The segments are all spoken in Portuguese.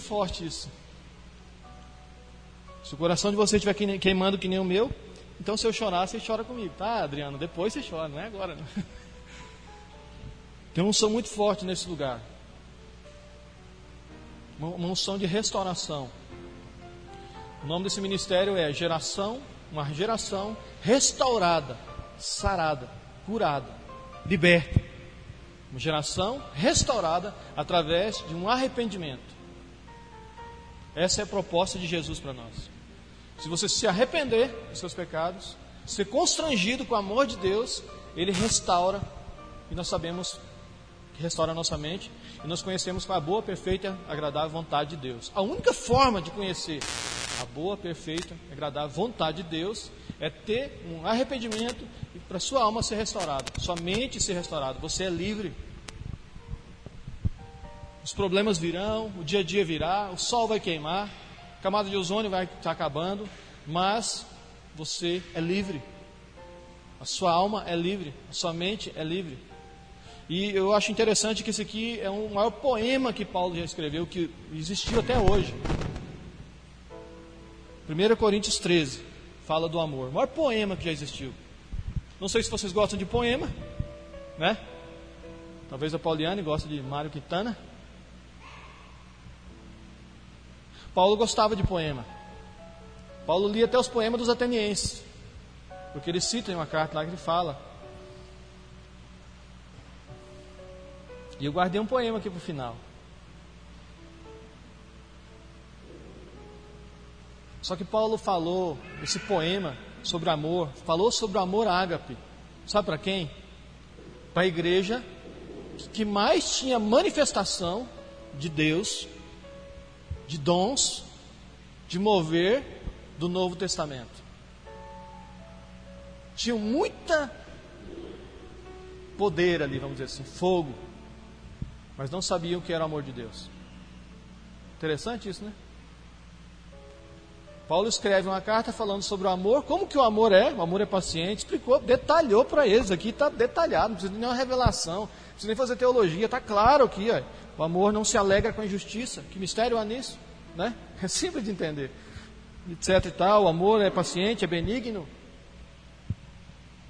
forte isso. Se o coração de você estiver queimando que nem o meu, então se eu chorar, você chora comigo, tá, Adriano? Depois você chora, não é agora, não. Tem uma unção muito forte nesse lugar. Uma unção de restauração. O nome desse ministério é uma geração restaurada, sarada, curada, liberta. Uma geração restaurada através de um arrependimento. Essa é a proposta de Jesus para nós. Se você se arrepender dos seus pecados, ser constrangido com o amor de Deus, Ele restaura, e nós sabemos que restaura a nossa mente, e nós conhecemos com a boa, perfeita, agradável vontade de Deus. A única forma de conhecer a boa, perfeita, agradável vontade de Deus é ter um arrependimento e para sua alma ser restaurada, sua mente ser restaurada. Você é livre. Os problemas virão, o dia a dia virá, o sol vai queimar, a camada de ozônio vai estar acabando, mas você é livre. A sua alma é livre, a sua mente é livre. E eu acho interessante que esse aqui é o maior poema que Paulo já escreveu, que existiu até hoje. 1 Coríntios 13 fala do amor, o maior poema que já existiu. Não sei se vocês gostam de poema, né? Talvez a Pauliane goste de Mário Quintana. Paulo gostava de poema. Paulo lia até os poemas dos atenienses, porque ele cita em uma carta lá que ele fala. E eu guardei um poema aqui para o final. Só que Paulo falou, esse poema sobre amor, falou sobre o amor ágape. Sabe para quem? Para a igreja que mais tinha manifestação de Deus, de dons, de mover do Novo Testamento. Tinha muita poder ali, vamos dizer assim, fogo, mas não sabiam o que era o amor de Deus. Interessante isso, né? Paulo escreve uma carta falando sobre o amor, como que o amor é paciente, explicou, detalhou para eles, aqui está detalhado, não precisa de nenhuma revelação, não precisa nem fazer teologia, está claro aqui, ó, o amor não se alegra com a injustiça, que mistério há nisso, né? É simples de entender, etc e tal, o amor é paciente, é benigno.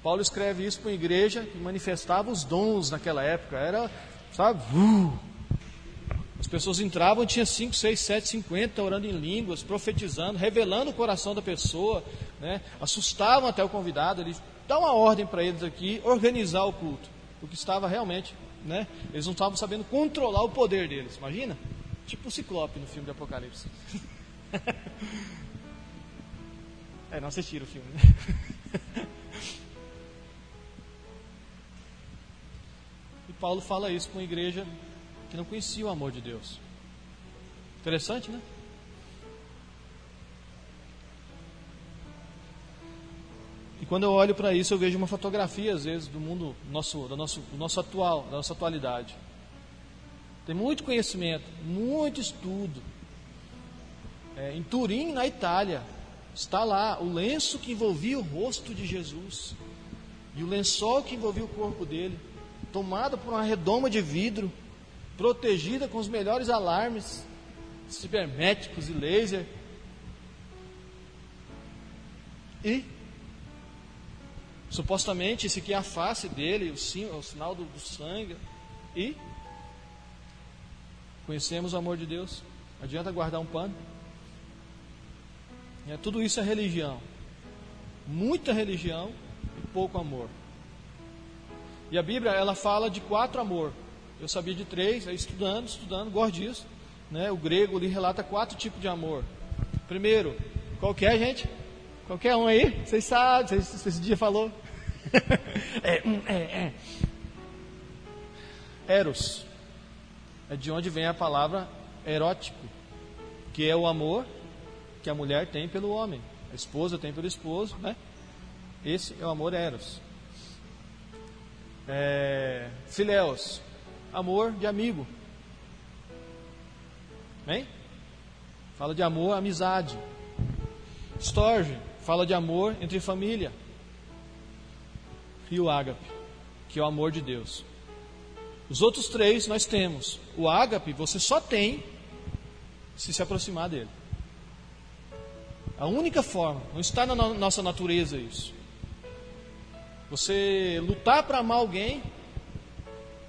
Paulo escreve isso para uma igreja que manifestava os dons naquela época, era, sabe, as pessoas entravam e tinha 5, 6, 7, 50 orando em línguas, profetizando, revelando o coração da pessoa, né? Assustavam até o convidado. Ele dá uma ordem para eles aqui, organizar o culto, o que estava realmente, né? Eles não estavam sabendo controlar o poder deles, imagina? Tipo o Ciclope no filme de Apocalipse. Não assistiram o filme, né? E Paulo fala isso com uma igreja que não conhecia o amor de Deus. Interessante, né? E quando eu olho para isso, eu vejo uma fotografia, às vezes, do mundo da nossa atualidade. Tem muito conhecimento, muito estudo. Em Turim, na Itália, está lá o lenço que envolvia o rosto de Jesus e o lençol que envolvia o corpo dele, tomado por uma redoma de vidro, protegida com os melhores alarmes cibernéticos e laser. E supostamente esse aqui é a face dele, o sinal do sangue. E conhecemos o amor de Deus. Não adianta guardar um pano. Tudo isso é religião. Muita religião e pouco amor. E a Bíblia, ela fala de 4 amor. Eu sabia de 3, aí estudando, gosto disso, né? O grego ali relata 4 tipos de amor. Primeiro, qual que é, gente? Qualquer um aí? Vocês sabem, esse dia falou. Eros. É de onde vem a palavra erótico, que é o amor que a mulher tem pelo homem, a esposa tem pelo esposo, né? Esse é o amor eros. Filéos, amor de amigo. Bem? Fala de amor, amizade. Storge, fala de amor entre família. E o ágape, que é o amor de Deus. Os outros 3 nós temos. O ágape você só tem se aproximar dele. A única forma, não está na nossa natureza isso. Você lutar para amar alguém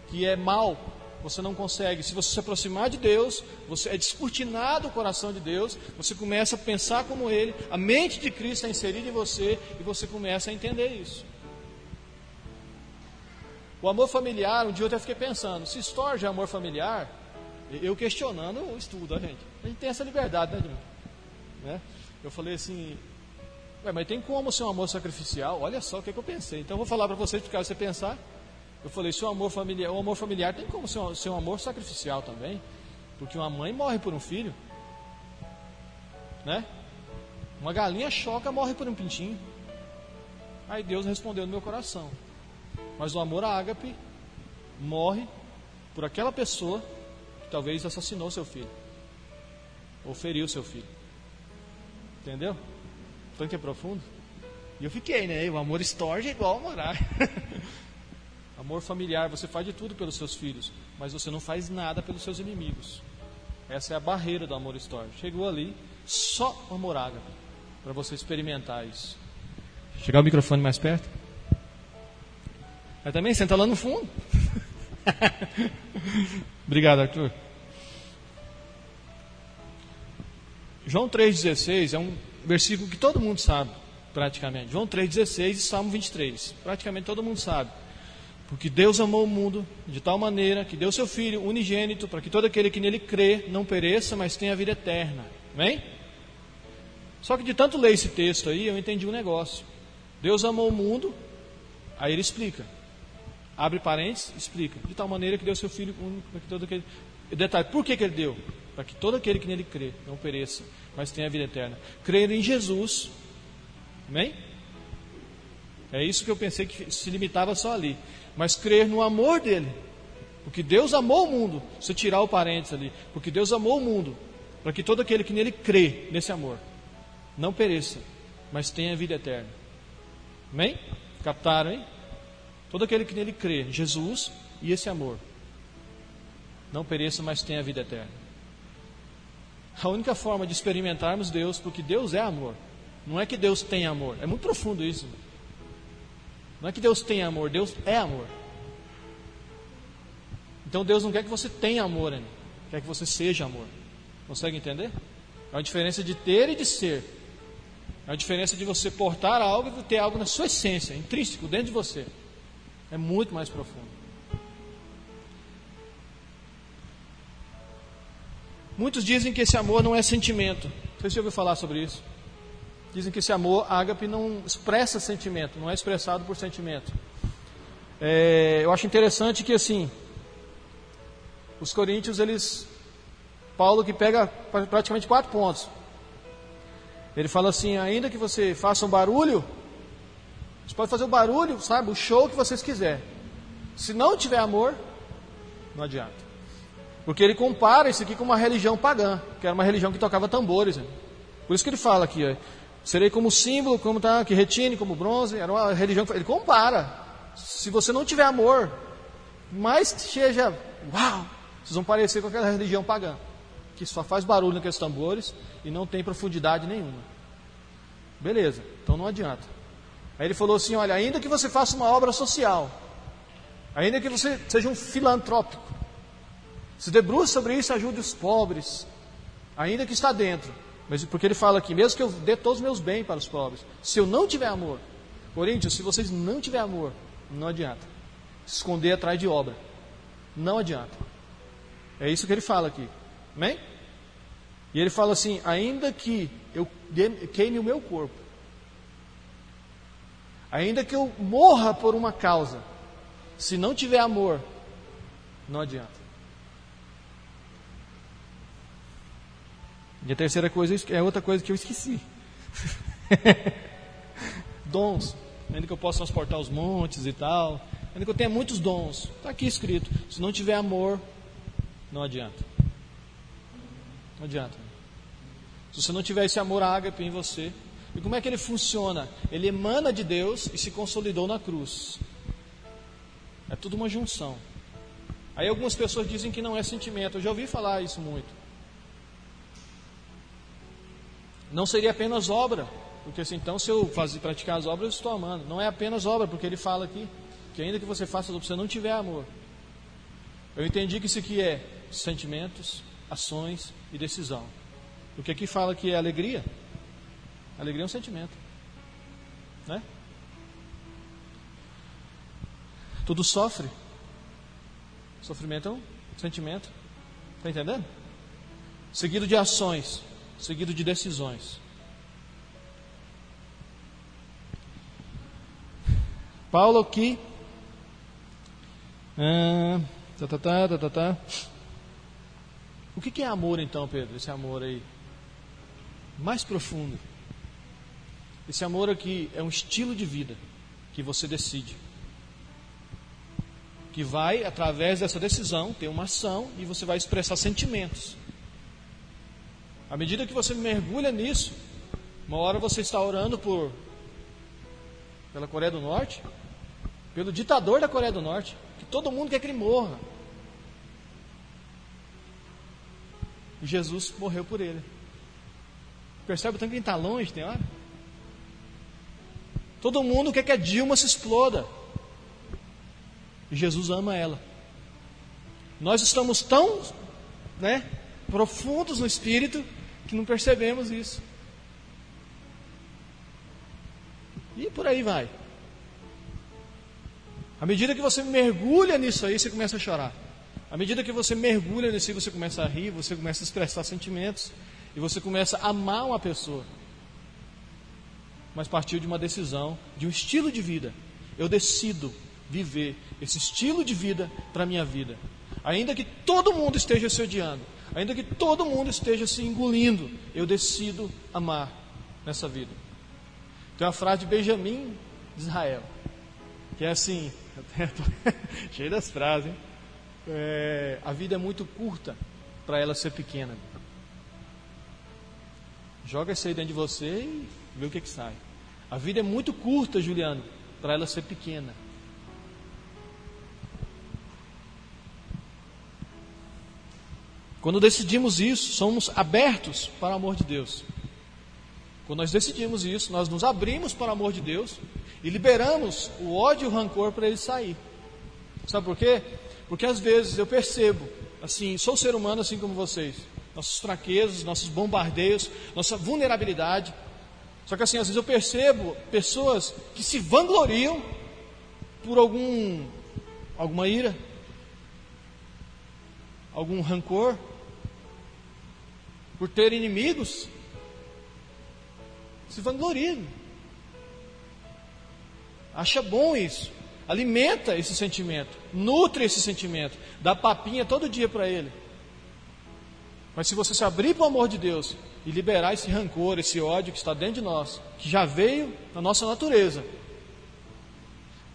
que é mal, você não consegue. Se você se aproximar de Deus, você é descortinado o coração de Deus, você começa a pensar como Ele, a mente de Cristo é inserida em você e você começa a entender isso. O amor familiar, um dia eu até fiquei pensando, se Storge é amor familiar, eu questionando o estudo, a gente tem essa liberdade, né, né? Eu falei assim, mas tem como ser um amor sacrificial? Olha só o que eu pensei. Então eu vou falar para vocês, por causa você pensar. Eu falei, se o amor familiar tem como ser um amor sacrificial também, porque uma mãe morre por um filho, né? Uma galinha choca, morre por um pintinho. Aí Deus respondeu no meu coração, mas o amor ágape morre por aquela pessoa que talvez assassinou seu filho, ou feriu seu filho. Entendeu? Então que é profundo. E eu fiquei, né? O amor Storge é igual amor ágape. Amor familiar, você faz de tudo pelos seus filhos, mas você não faz nada pelos seus inimigos. Essa é a barreira do amor Storge. Chegou ali, só o amor ágape, para você experimentar isso. Chegar o microfone mais perto. Mas também senta lá no fundo. Obrigado, Arthur. João 3,16 é um versículo que todo mundo sabe, praticamente. João 3,16 e Salmo 23. Praticamente todo mundo sabe. Porque Deus amou o mundo de tal maneira que deu seu Filho unigênito para que todo aquele que nele crê não pereça, mas tenha a vida eterna. Amém? Só que de tanto ler esse texto aí, eu entendi um negócio. Deus amou o mundo, aí ele explica. Abre parênteses, explica. De tal maneira que deu seu Filho único para que todo aquele... Detalhe, por que ele deu? Para que todo aquele que nele crê não pereça, mas tenha a vida eterna. Crer em Jesus. Amém? É isso que eu pensei que se limitava só ali. Mas crer no amor dele. Porque Deus amou o mundo. Se tirar o parênteses ali. Porque Deus amou o mundo. Para que todo aquele que nele crê, nesse amor, não pereça, mas tenha vida eterna. Amém? Captaram, hein? Todo aquele que nele crê, Jesus e esse amor, não pereça, mas tenha vida eterna. A única forma de experimentarmos Deus, porque Deus é amor. Não é que Deus tem amor. É muito profundo isso. Não é que Deus tem amor, Deus é amor. Então Deus não quer que você tenha amor ainda, quer que você seja amor. Consegue entender? É uma diferença de ter e de ser. É uma diferença de você portar algo e ter algo na sua essência, intrínseco, dentro de você. É muito mais profundo. Muitos dizem que esse amor não é sentimento. Você já ouviu falar sobre isso? Dizem que esse amor ágape não expressa sentimento, não é expressado por sentimento. Eu acho interessante que assim, os coríntios, Paulo que pega praticamente 4 pontos. Ele fala assim, ainda que você faça um barulho, você pode fazer o barulho, sabe, o show que vocês quiserem. Se não tiver amor, não adianta. Porque ele compara isso aqui com uma religião pagã, que era uma religião que tocava tambores. Né? Por isso que ele fala aqui, serei como símbolo, como tá, que retine, como bronze. Era uma religião que ele compara. Se você não tiver amor, mais seja, uau, vocês vão parecer com aquela religião pagã, que só faz barulho naqueles tambores e não tem profundidade nenhuma. Beleza, então não adianta. Aí ele falou assim, olha, ainda que você faça uma obra social, ainda que você seja um filantrópico, se debruce sobre isso, ajude os pobres, ainda que está dentro. Mas porque ele fala aqui, mesmo que eu dê todos os meus bens para os pobres, se eu não tiver amor, Coríntios, se vocês não tiverem amor, não adianta. Se esconder atrás de obra, não adianta. É isso que ele fala aqui. Amém? E ele fala assim, ainda que eu queime o meu corpo, ainda que eu morra por uma causa, se não tiver amor, não adianta. E a terceira coisa é outra coisa que eu esqueci. Dons. Ainda que eu possa transportar os montes e tal, ainda que eu tenha muitos dons, está aqui escrito, se não tiver amor, não adianta. Não adianta. Se você não tiver esse amor ágape em você, e como é que ele funciona? Ele emana de Deus e se consolidou na cruz. É tudo uma junção. Aí algumas pessoas dizem que não é sentimento. Eu já ouvi falar isso muito. Não seria apenas obra, porque assim, então se eu praticar as obras, eu estou amando. Não é apenas obra, porque ele fala aqui que ainda que você faça, se você não tiver amor. Eu entendi que isso aqui é sentimentos, ações e decisão. Porque aqui fala que é alegria. Alegria é um sentimento, né? Tudo sofre. Sofrimento é um sentimento. Está entendendo? Seguido de ações, seguido de decisões. Paulo aqui. O que é amor então, Pedro? Esse amor aí mais profundo. Esse amor aqui é um estilo de vida que você decide, que vai, através dessa decisão, ter uma ação e você vai expressar sentimentos. À medida que você mergulha nisso, uma hora você está orando pela Coreia do Norte, pelo ditador da Coreia do Norte, que todo mundo quer que ele morra. E Jesus morreu por ele. Percebe o tanto que ele está longe, tem hora? Todo mundo quer que a Dilma se exploda. E Jesus ama ela. Nós estamos tão, profundos no espírito que não percebemos isso. E por aí vai. À medida que você mergulha nisso aí, você começa a chorar. À medida que você mergulha nisso aí, você começa a rir, você começa a expressar sentimentos e você começa a amar uma pessoa. Mas partiu de uma decisão, de um estilo de vida. Eu decido viver esse estilo de vida para a minha vida. Ainda que todo mundo esteja se odiando, ainda que todo mundo esteja se engolindo, eu decido amar nessa vida. Tem uma frase de Benjamin de Israel, que é assim, cheio das frases, hein? A vida é muito curta para ela ser pequena. Joga isso aí dentro de você e vê o que sai. A vida é muito curta, Juliano, para ela ser pequena. Quando decidimos isso, somos abertos para o amor de Deus. Quando nós decidimos isso, nós nos abrimos para o amor de Deus e liberamos o ódio e o rancor para ele sair. Sabe por quê? Porque às vezes eu percebo, assim, sou ser humano assim como vocês, nossas fraquezas, nossos bombardeios, nossa vulnerabilidade. Só que assim, às vezes eu percebo pessoas que se vangloriam por alguma ira, algum rancor, por ter inimigos, se vangloriam. Acha bom isso, alimenta esse sentimento, nutre esse sentimento, dá papinha todo dia para ele. Mas se você se abrir para o amor de Deus e liberar esse rancor, esse ódio que está dentro de nós, que já veio na nossa natureza.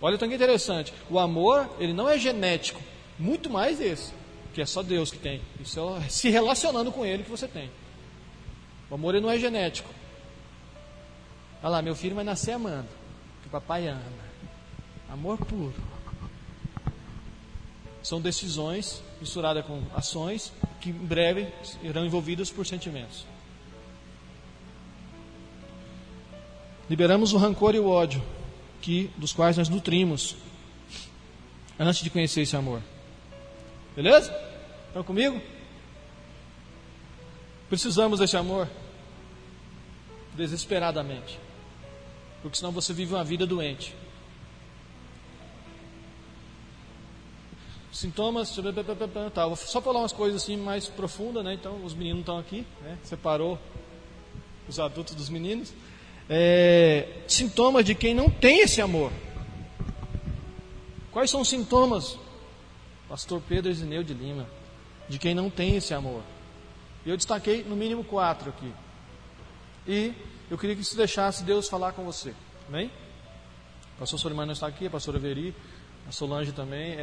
Olha, tão interessante, o amor, ele não é genético, muito mais esse, que é só Deus que tem. Isso é se relacionando com ele que você tem. O amor, ele não é genético. Olha lá, meu filho vai nascer amando, que o papai ama. Amor puro. São decisões misturadas com ações que em breve irão envolvidas por sentimentos. Liberamos o rancor e o ódio dos quais nós nutrimos antes de conhecer esse amor. Beleza? Estão comigo? Precisamos desse amor desesperadamente, porque senão você vive uma vida doente. Sintomas, tá, vou só falar umas coisas assim mais profundas, né? Então os meninos estão aqui, né? Separou os adultos dos meninos. Sintomas de quem não tem esse amor. Quais são os sintomas, pastor Pedro Isineu de Lima, de quem não tem esse amor? Eu destaquei no mínimo 4 aqui. E eu queria que você deixasse Deus falar com você. Amém? O pastor Solimar não está aqui, a pastora Veri, a Solange também.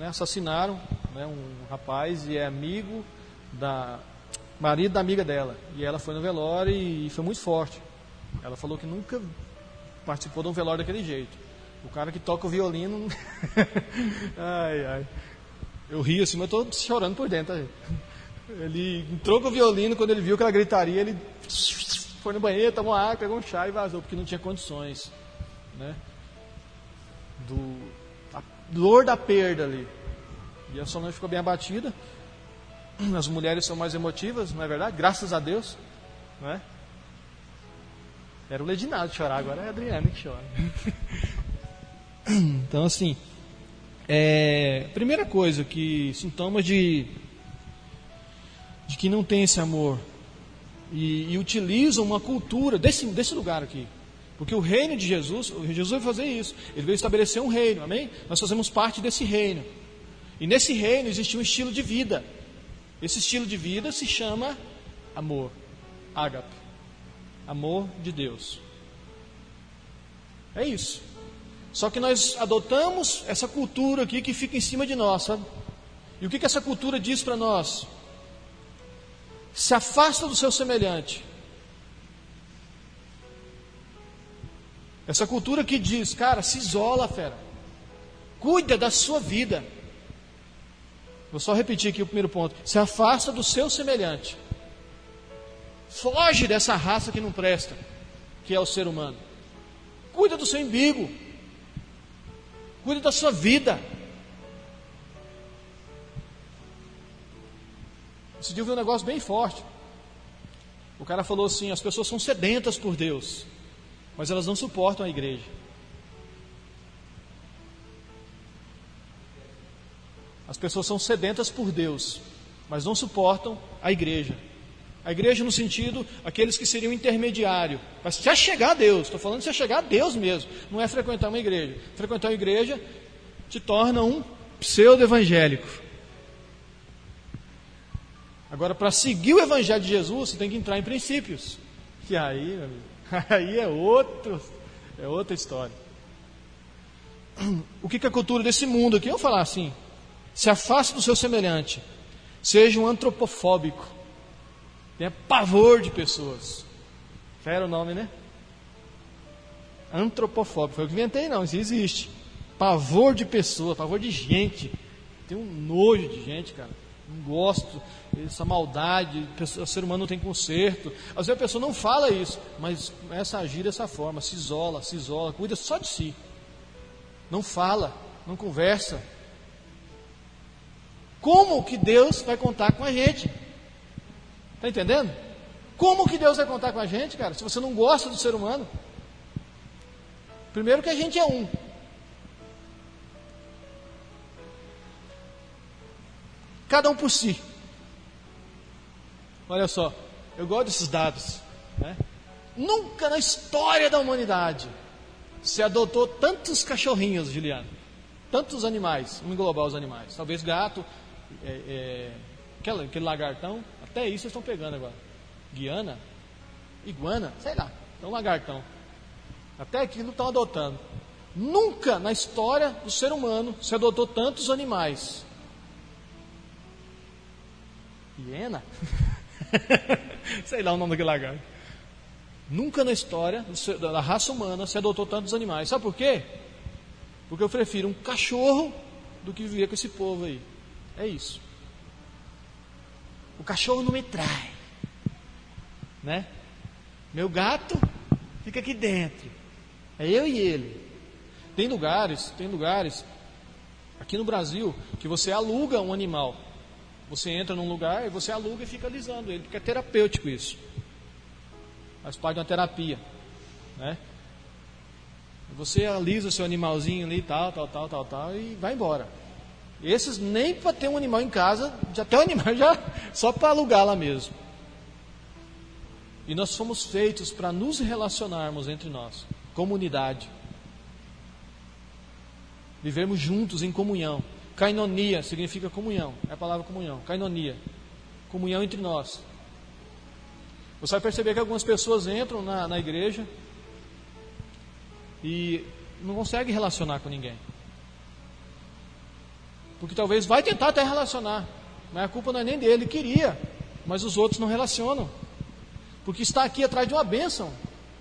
Assassinaram, né, um rapaz e é amigo marido da amiga dela. E ela foi no velório e foi muito forte. Ela falou que nunca participou de um velório daquele jeito. O cara que toca o violino. Ai. Eu rio assim, mas eu estou chorando por dentro. Tá? Ele entrou com o violino, quando ele viu aquela gritaria, ele foi no banheiro, tomou água, pegou um chá e vazou, porque não tinha condições, né? A dor da perda ali. E a Solange ficou bem abatida. As mulheres são mais emotivas, não é verdade? Graças a Deus, não é? Era o Ledinado chorar, agora é a Adriana que chora. Então, assim, primeira coisa, que sintomas de que não tem esse amor e utilizam uma cultura desse lugar aqui. Porque o reino de Jesus vai fazer isso. Ele veio estabelecer um reino, amém? Nós fazemos parte desse reino. E nesse reino existe um estilo de vida. Esse estilo de vida se chama amor, ágape, amor de Deus. É isso. Só que nós adotamos essa cultura aqui que fica em cima de nós, sabe? E o que essa cultura diz para nós? Se afasta do seu semelhante. Essa cultura que diz, cara, se isola, fera. Cuida da sua vida. Vou só repetir aqui o primeiro ponto. Se afasta do seu semelhante. Foge dessa raça que não presta, que é o ser humano. Cuida do seu umbigo. Cuida da sua vida. Esse dia eu vi um negócio bem forte. O cara falou assim: as pessoas são sedentas por Deus, mas elas não suportam a igreja. As pessoas são sedentas por Deus, mas não suportam a igreja. A igreja no sentido, aqueles que seriam intermediário. Mas se chegar a Deus, estou falando de se chegar a Deus mesmo. Não é frequentar uma igreja. Frequentar uma igreja te torna um pseudo-evangélico. Agora, para seguir o evangelho de Jesus, você tem que entrar em princípios. E aí, meu amigo, aí é outra história. O que é a cultura desse mundo aqui? Eu vou falar assim: se afaste do seu semelhante, seja um antropofóbico, tenha pavor de pessoas. Fera o nome, né? Antropofóbico, foi eu que inventei, não, isso existe. Pavor de pessoas, pavor de gente. Tem um nojo de gente, cara. Não gosto, essa maldade, o ser humano não tem conserto. Às vezes a pessoa não fala isso, mas começa a agir dessa forma, se isola, cuida só de si. Não fala, não conversa. Como que Deus vai contar com a gente? Está entendendo? Como que Deus vai contar com a gente, cara, se você não gosta do ser humano? Primeiro que a gente é um. Cada um por si. Olha só, eu gosto desses dados, né? Nunca na história da humanidade se adotou tantos cachorrinhos, Juliano. Tantos animais, vamos englobar os animais. Talvez gato, aquele lagartão, até isso vocês estão pegando agora. Guiana, iguana, sei lá, é um lagartão. Até aquilo estão adotando. Nunca na história do ser humano se adotou tantos animais. Hiena? Sei lá o nome daquele lagarto. Nunca na história da raça humana se adotou tantos animais. Sabe por quê? Porque eu prefiro um cachorro do que viver com esse povo aí. É isso. O cachorro não me trai, né? Meu gato fica aqui dentro. É eu e ele. Tem lugares aqui no Brasil que você aluga um animal. Você entra num lugar e você aluga e fica alisando ele, porque é terapêutico isso. Faz parte de uma terapia, né? Você alisa o seu animalzinho ali, tal, e vai embora. Esses nem para ter um animal em casa, já tem um animal já só para alugar lá mesmo. E nós fomos feitos para nos relacionarmos entre nós, comunidade. Vivermos juntos em comunhão. Kainonia significa comunhão, é a palavra comunhão, kainonia, comunhão entre nós. Você vai perceber que algumas pessoas entram na igreja e não conseguem relacionar com ninguém. Porque talvez vai tentar até relacionar, mas a culpa não é nem dele, ele queria, mas os outros não relacionam. Porque está aqui atrás de uma bênção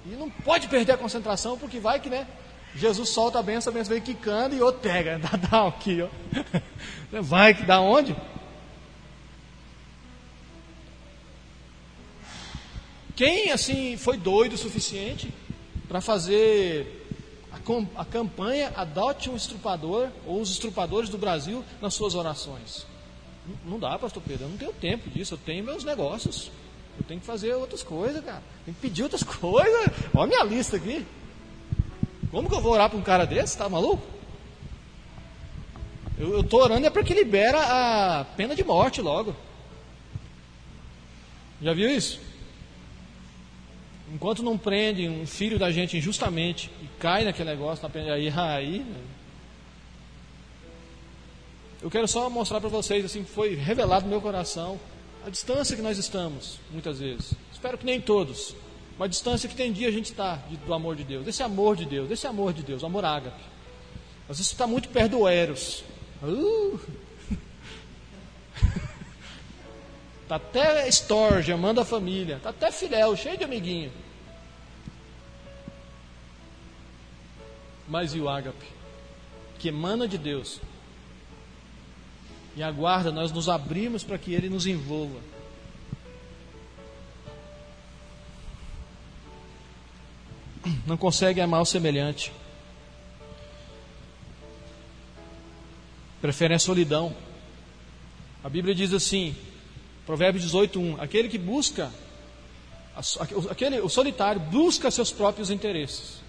e não pode perder a concentração, porque vai que, né? Jesus solta a bênção vem quicando e outro pega, dá aqui, ó. Vai que dá onde? Quem assim foi doido o suficiente para fazer a campanha Adote um Estrupador, ou os estrupadores do Brasil, nas suas orações? Não dá, pastor Pedro, eu não tenho tempo disso, eu tenho meus negócios, eu tenho que fazer outras coisas, cara, tenho que pedir outras coisas. Olha a minha lista aqui. Como que eu vou orar para um cara desse? Tá maluco? Eu estou orando é para que libera a pena de morte logo. Já viu isso? Enquanto não prende um filho da gente injustamente e cai naquele negócio, aí eu quero só mostrar para vocês, assim, foi revelado no meu coração a distância que nós estamos, muitas vezes. Espero que nem todos, uma distância que tem dia a gente está do amor de Deus, desse amor de Deus, o amor ágape. Às vezes você está muito perto do eros. Está até storge, amando a família, está até filéu, cheio de amiguinho. Mas e o ágape, que emana de Deus, e aguarda nós nos abrimos para que Ele nos envolva. Não consegue amar o semelhante, prefere a solidão. A Bíblia diz assim, Provérbios 18:1, aquele que busca, o solitário busca seus próprios interesses.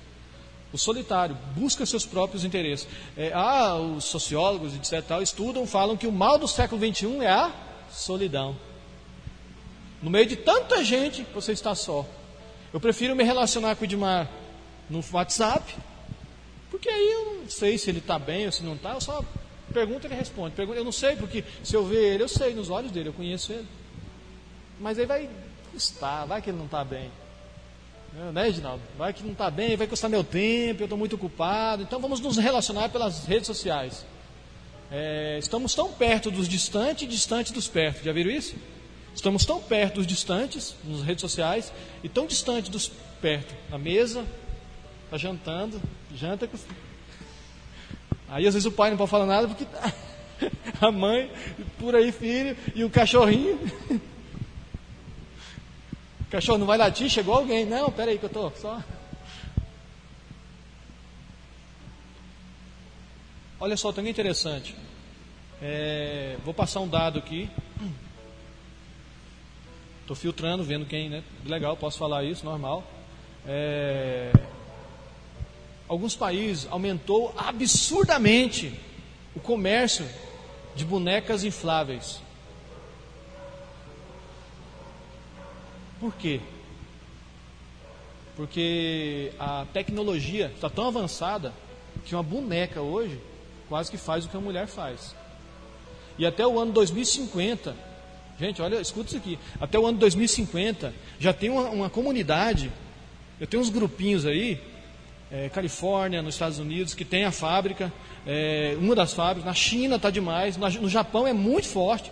O solitário busca seus próprios interesses. Os sociólogos etc. Estudam, falam que o mal do século XXI é a solidão. No meio de tanta gente, você está só. Eu prefiro me relacionar com o Edmar no WhatsApp, porque aí eu não sei se ele está bem ou se não está, eu só pergunto e ele responde. Eu não sei, porque se eu ver ele, eu sei nos olhos dele, eu conheço ele. Mas aí vai custar, vai que ele não está bem. Né, Edinaldo? Vai que não está bem, vai custar meu tempo, eu estou muito ocupado. Então vamos nos relacionar pelas redes sociais. Estamos tão perto dos distantes e distantes dos perto. Já viram isso? Estamos tão perto dos distantes nas redes sociais e tão distante dos perto. Na mesa, está jantando, janta com... Aí às vezes o pai não pode falar nada porque a mãe, por aí filho, e o cachorrinho. O cachorro não vai latir, chegou alguém. Não, espera aí que eu estou só... Olha só, também interessante. Vou passar um dado aqui. Estou filtrando, vendo quem, né? Legal, posso falar isso, normal. Alguns países aumentou absurdamente o comércio de bonecas infláveis. Por quê? Porque a tecnologia está tão avançada que uma boneca hoje quase que faz o que a mulher faz. E até o ano 2050, gente, olha, escuta isso aqui. Até o ano 2050 já tem uma comunidade, eu tenho uns grupinhos aí, Califórnia, nos Estados Unidos, que tem a fábrica, uma das fábricas, na China está demais, no Japão é muito forte.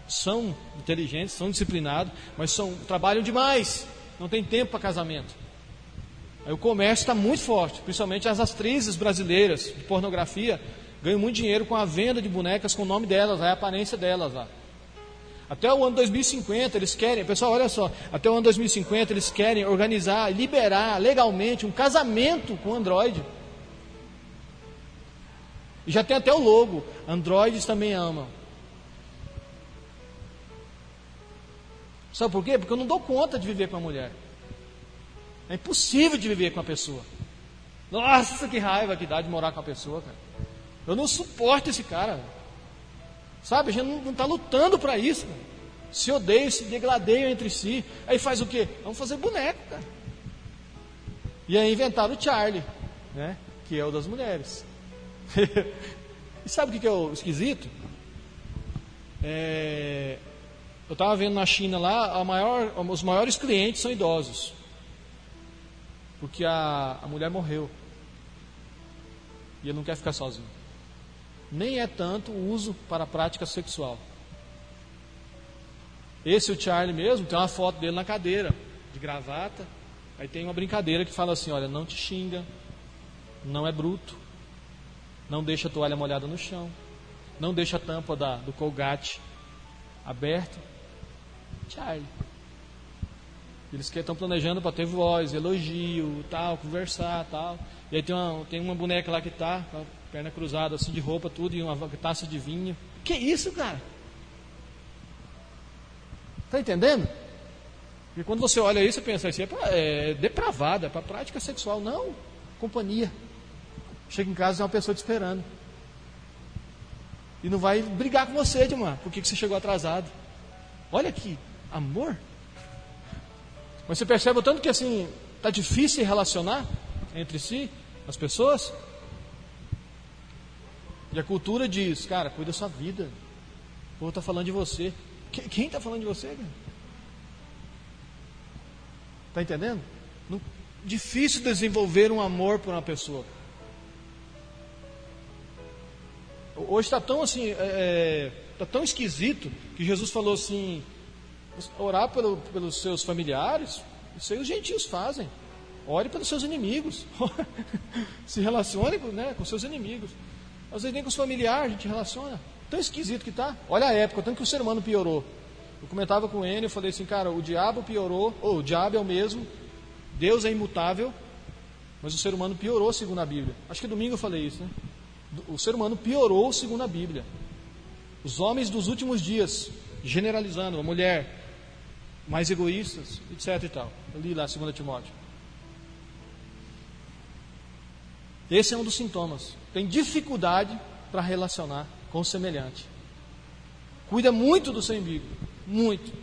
São inteligentes, são disciplinados, mas trabalham demais, não tem tempo para casamento. Aí o comércio está muito forte, principalmente as atrizes brasileiras de pornografia ganham muito dinheiro com a venda de bonecas com o nome delas, a aparência delas lá. Até o ano 2050 eles querem, pessoal, olha só, até o ano 2050 eles querem organizar, liberar legalmente um casamento com Android. E já tem até o logo, Androides também amam. Sabe por quê? Porque eu não dou conta de viver com a mulher. É impossível de viver com a pessoa. Nossa, que raiva que dá de morar com a pessoa, cara. Eu não suporto esse cara. Sabe, a gente não está lutando para isso. Cara. Se odeiam, se degladeiam entre si. Aí faz o quê? Vamos fazer boneco, cara. E aí inventaram o Charlie, né? Que é o das mulheres. E sabe o que é o esquisito? Eu estava vendo na China lá, os maiores clientes são idosos. Porque a mulher morreu. E ele não quer ficar sozinho. Nem é tanto o uso para a prática sexual. Esse, o Charlie mesmo, tem uma foto dele na cadeira, de gravata. Aí tem uma brincadeira que fala assim, olha, não te xinga, não é bruto, não deixa a toalha molhada no chão, não deixa a tampa do Colgate aberta. Charlie. Eles estão planejando para ter voz, elogio, tal, conversar, tal. E aí tem uma boneca lá que está com a perna cruzada, assim, de roupa, tudo, e uma taça de vinho. Que isso, cara? Está entendendo? E quando você olha isso, você pensa, isso é depravado, é para prática sexual. Não, companhia. Chega em casa e tem uma pessoa te esperando. E não vai brigar com você, Dilmar, por que você chegou atrasado. Olha aqui, amor. Mas você percebe o tanto que assim, está difícil relacionar entre si, as pessoas. E a cultura diz, cara, cuida da sua vida. O povo está falando de você. Quem está falando de você, cara? Está entendendo? Difícil desenvolver um amor por uma pessoa. Hoje está tão assim, está tão esquisito que Jesus falou assim, orar pelos seus familiares, isso aí os gentios fazem. Ore pelos seus inimigos. Se relacione, né, com seus inimigos. Às vezes nem com os familiares a gente relaciona. Tão esquisito que está. Olha a época, tanto que o ser humano piorou. Eu comentava com ele, eu falei assim, cara, o diabo piorou, o diabo é o mesmo, Deus é imutável, mas o ser humano piorou segundo a Bíblia. Acho que domingo eu falei isso, né? O ser humano piorou segundo a Bíblia. Os homens dos últimos dias, generalizando, a mulher, mais egoístas, etc e tal. Eu li lá 2 Timóteo. Esse é um dos sintomas. Tem dificuldade para relacionar com o semelhante. Cuida muito do seu umbigo. Muito.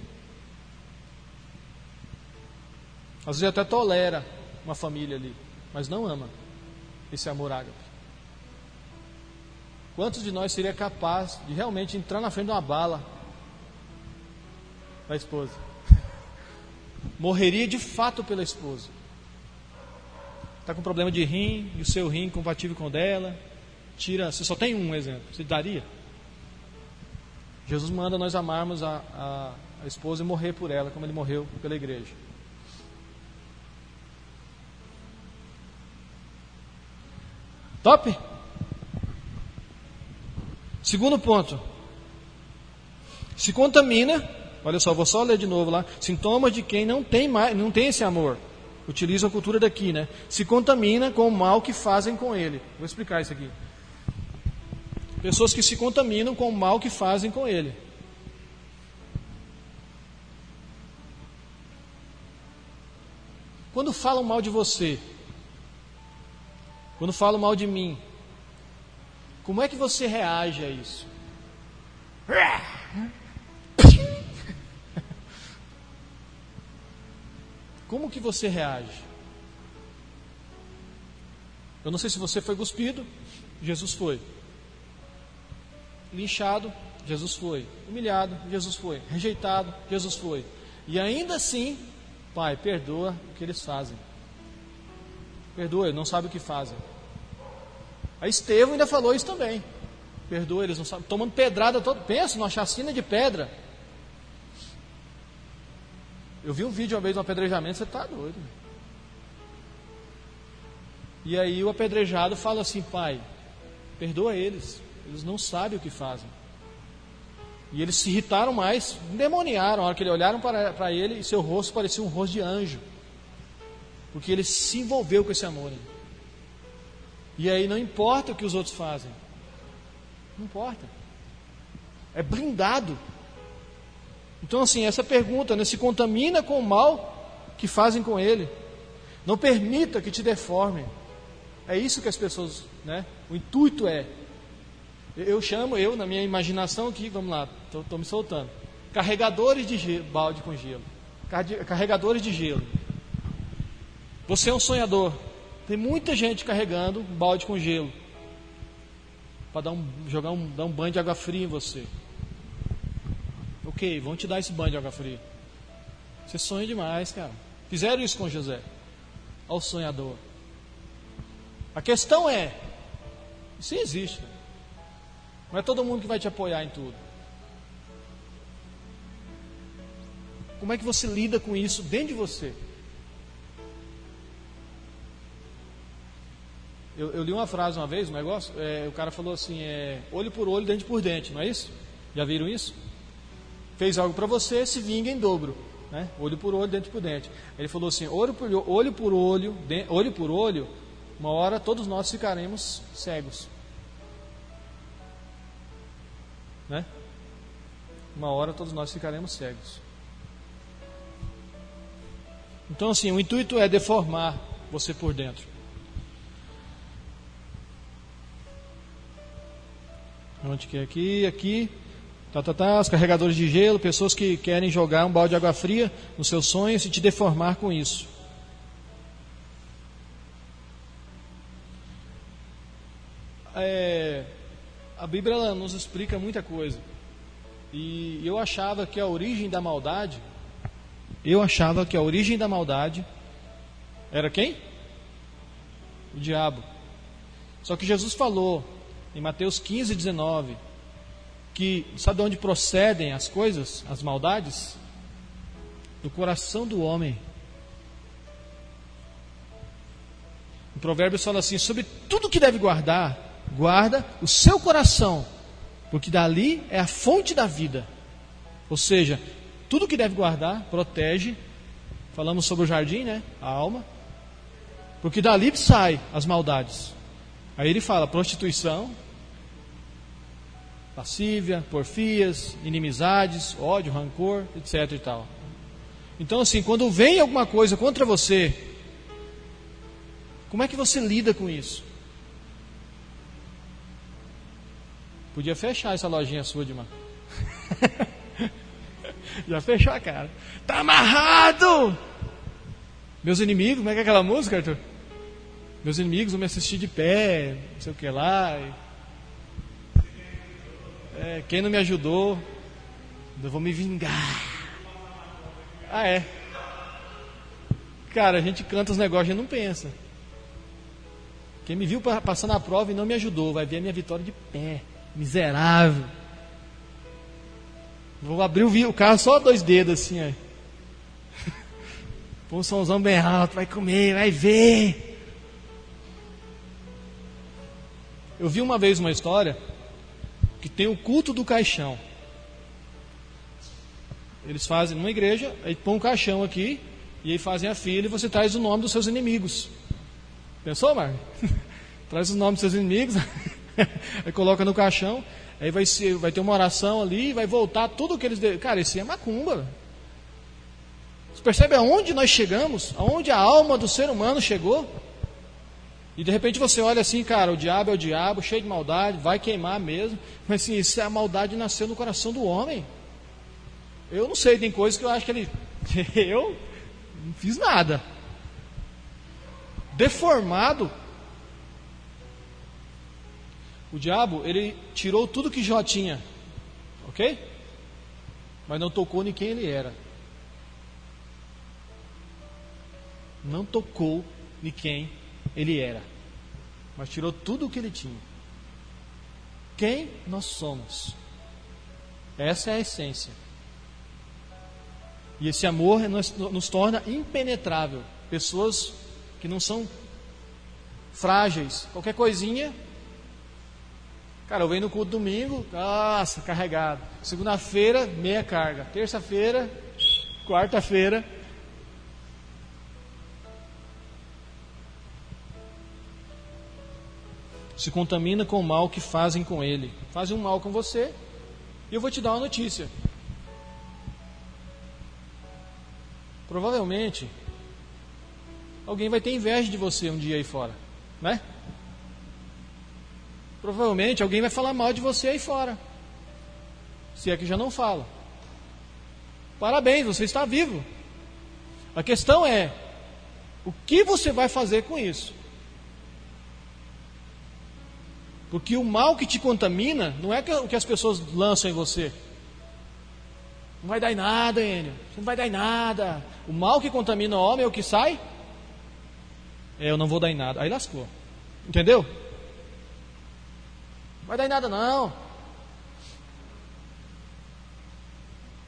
Às vezes até tolera uma família ali, mas não ama. Esse amor ágape. Quantos de nós seria capaz de realmente entrar na frente de uma bala da esposa? Morreria de fato pela esposa. Está com problema de rim, e o seu rim compatível com o dela. Tira, você só tem um exemplo, você daria? Jesus manda nós amarmos a esposa e morrer por ela, como ele morreu pela igreja. Top? Segundo ponto. Se contamina, olha só, vou só ler de novo lá. Sintomas de quem não tem esse amor. Utiliza a cultura daqui, né? Se contamina com o mal que fazem com ele. Vou explicar isso aqui. Pessoas que se contaminam com o mal que fazem com ele. Quando falam mal de você, quando falam mal de mim, como é que você reage a isso? Como que você reage? Eu não sei se você foi cuspido, Jesus foi. Linchado, Jesus foi. Humilhado, Jesus foi. Rejeitado, Jesus foi. E ainda assim, Pai, perdoa o que eles fazem. Perdoa, eles não sabem o que fazem. A Estevão ainda falou isso também. Perdoa, eles não sabem. Tomando pedrada todo. Pensa numa chacina de pedra. Eu vi um vídeo uma vez de um apedrejamento, você está doido. E aí o apedrejado fala assim, Pai, perdoa eles. Eles não sabem o que fazem. E eles se irritaram mais, endemoniaram. A hora que eles olharam para ele, e seu rosto parecia um rosto de anjo. Porque ele se envolveu com esse amor. E aí não importa o que os outros fazem. Não importa. É blindado. Então assim, essa pergunta, né, se contamina com o mal que fazem com ele. Não permita que te deformem. É isso que as pessoas, né? O intuito é. Eu chamo, na minha imaginação aqui, vamos lá, estou me soltando. Carregadores de gelo, balde com gelo. Carregadores de gelo. Você é um sonhador. Tem muita gente carregando um balde com gelo. Para dar um banho de água fria em você. Ok, vão te dar esse banho de água fria. Você sonha demais, cara. Fizeram isso com José. Ao sonhador. A questão é, isso existe. Não é todo mundo que vai te apoiar em tudo. Como é que você lida com isso dentro de você? Eu li uma frase uma vez, um negócio, o cara falou assim, olho por olho, dente por dente, não é isso? Já viram isso? Fez algo para você, se vinga em dobro. né? Olho por olho, dente por dente. Ele falou assim, olho por olho, olho por olho, uma hora todos nós ficaremos cegos. Né? Uma hora todos nós ficaremos cegos. Então assim, o intuito é deformar você por dentro. Onde que é? Aqui. Os carregadores de gelo, pessoas que querem jogar um balde de água fria nos seus sonhos e te deformar com isso. A Bíblia ela nos explica muita coisa. E eu achava que a origem da maldade, era quem? O diabo. Só que Jesus falou em Mateus 15, 19, que sabe de onde procedem as coisas, as maldades? Do coração do homem. O Provérbios fala assim, sobre tudo que deve guardar, guarda o seu coração, porque dali é a fonte da vida. Ou seja, tudo que deve guardar, protege. Falamos sobre o jardim, né? A alma. Porque dali sai as maldades. Aí ele fala prostituição, lascívia, porfias, inimizades, ódio, rancor, etc e tal. Então assim, quando vem alguma coisa contra você, como é que você lida com isso? Podia fechar essa lojinha sua de mano. Já fechou a cara. Tá amarrado! Meus inimigos, como é que é aquela música, Arthur? Meus inimigos vão me assistir de pé, não sei o que lá. Quem não me ajudou, eu vou me vingar. Ah, é? Cara, a gente canta os negócios e não pensa. Quem me viu passando a prova e não me ajudou, vai ver a minha vitória de pé. Miserável. Vou abrir o carro só 2 dedos assim, ó. Põe um somzão bem alto, vai comer, vai ver. Eu vi uma vez uma história que tem o culto do caixão. Eles fazem numa igreja, aí põe um caixão aqui, e aí fazem a fila e você traz o nome dos seus inimigos. Pensou, Marcos? Traz o nome dos seus inimigos, aí coloca no caixão, aí vai ter uma oração ali, vai voltar tudo o que eles... Cara, isso é macumba. Véio. Você percebe aonde nós chegamos? Aonde a alma do ser humano chegou? E de repente você olha assim, cara, o diabo é o diabo, cheio de maldade, vai queimar mesmo. Mas assim, isso é a maldade nasceu no coração do homem. Eu não sei, tem coisas que eu acho que ele... Eu não fiz nada. Deformado. O diabo, ele tirou tudo que Jó tinha. Ok? Mas não tocou em quem ele era. Não tocou em quem ele era, mas tirou tudo o que ele tinha. Quem nós somos? Essa é a essência. E esse amor nos torna impenetrável. Pessoas que não são frágeis. Qualquer coisinha. Cara, eu venho no culto domingo, nossa, carregado. Segunda-feira, meia carga. Terça-feira, quarta-feira. Se contamina com o mal que fazem com ele. Fazem um mal com você. E eu vou te dar uma notícia. Provavelmente alguém vai ter inveja de você um dia aí fora, né? Provavelmente alguém vai falar mal de você aí fora. Se é que já não fala. Parabéns, você está vivo. A questão é, o que você vai fazer com isso? Porque o mal que te contamina não é o que as pessoas lançam em você. Não vai dar em nada, Enio. Você não vai dar em nada. O mal que contamina o homem é o que sai? Eu não vou dar em nada. Aí lascou. Entendeu? Não vai dar em nada não.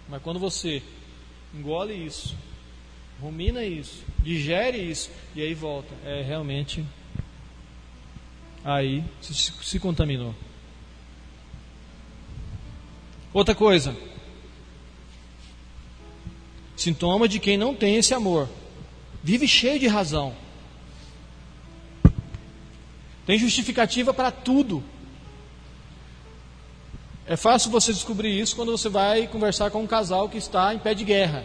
Mas quando você engole isso, rumina isso, digere isso, e aí volta, realmente... Aí se contaminou. Outra coisa. Sintoma de quem não tem esse amor. Vive cheio de razão. Tem justificativa para tudo. É fácil você descobrir isso quando você vai conversar com um casal que está em pé de guerra.